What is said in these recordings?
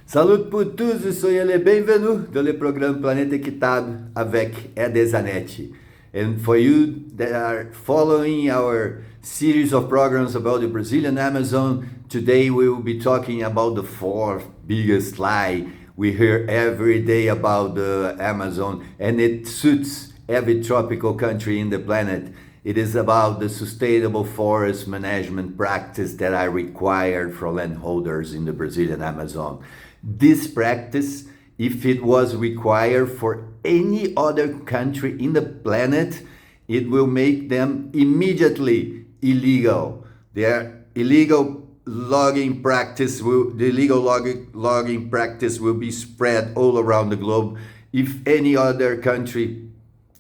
Salut pour tous, soyez les bienvenus dans le programme Planète Équitable avec Ed Zanetti. And for you that are following our series of programs about the Brazilian Amazon, today we will be talking about the fourth biggest lie we hear every day about the Amazon, and it suits every tropical country in the planet. It is about the sustainable forest management practice that are required for landholders in the Brazilian Amazon. This practice, if it was required for any other country in the planet, it will make them immediately illegal. Their illegal logging practice the illegal logging practice will be spread all around the globe if any other country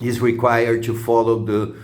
is required to follow the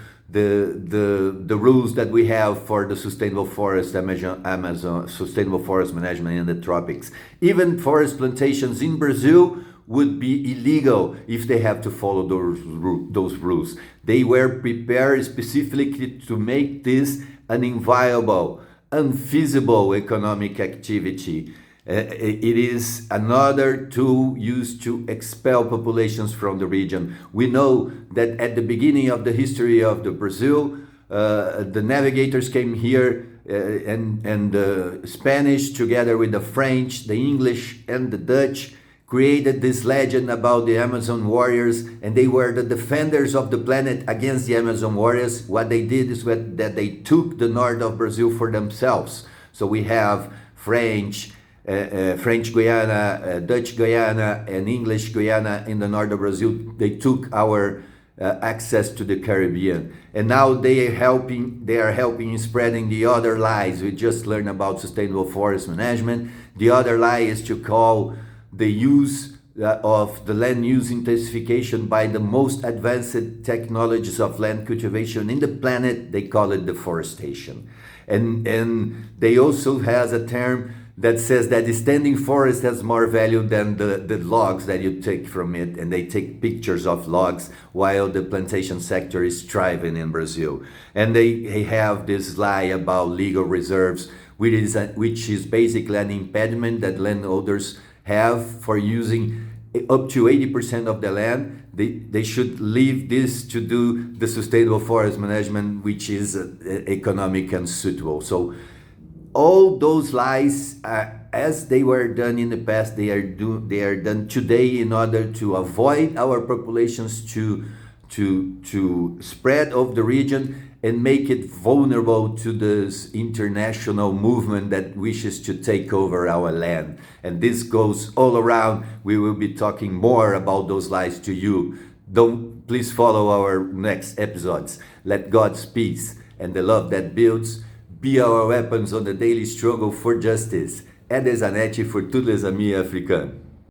rules that we have for the sustainable forest Amazon sustainable forest management in the tropics. Even forest plantations in Brazil would be illegal if they have to follow those rules. They were prepared specifically to make this an inviable, unfeasible economic activity. It is another tool used to expel populations from the region. We know that at the beginning of the history of the Brazil, the navigators came here and the Spanish, together with the French, the English, and the Dutch, created this legend about the Amazon warriors, and they were the defenders of the planet against the Amazon warriors. What they did is that they took the north of Brazil for themselves. So we have French Guiana, Dutch Guiana, and English Guiana in the north of Brazil. They took our access to the Caribbean, and now they are helping in spreading the other lies. We just learned about sustainable forest management. The other lie is to call the use of the land use intensification by the most advanced technologies of land cultivation in the planet. They call it deforestation, and they also has a term that says that the standing forest has more value than the logs that you take from it, and they take pictures of logs while the plantation sector is thriving in Brazil. And they have this lie about legal reserves, which is basically an impediment that landowners have for using up to 80% of the land. They should leave this to do the sustainable forest management, which is economic and suitable. So all those lies, as they were done in the past, they are done today in order to avoid our populations to spread of the region and make it vulnerable to this international movement that wishes to take over our land. And this goes all around. We will be talking more about those lies to you. Please follow our next episodes. Let God's peace and the love that builds be our weapons on the daily struggle for justice. Ed Zanetti for tous les amis africains.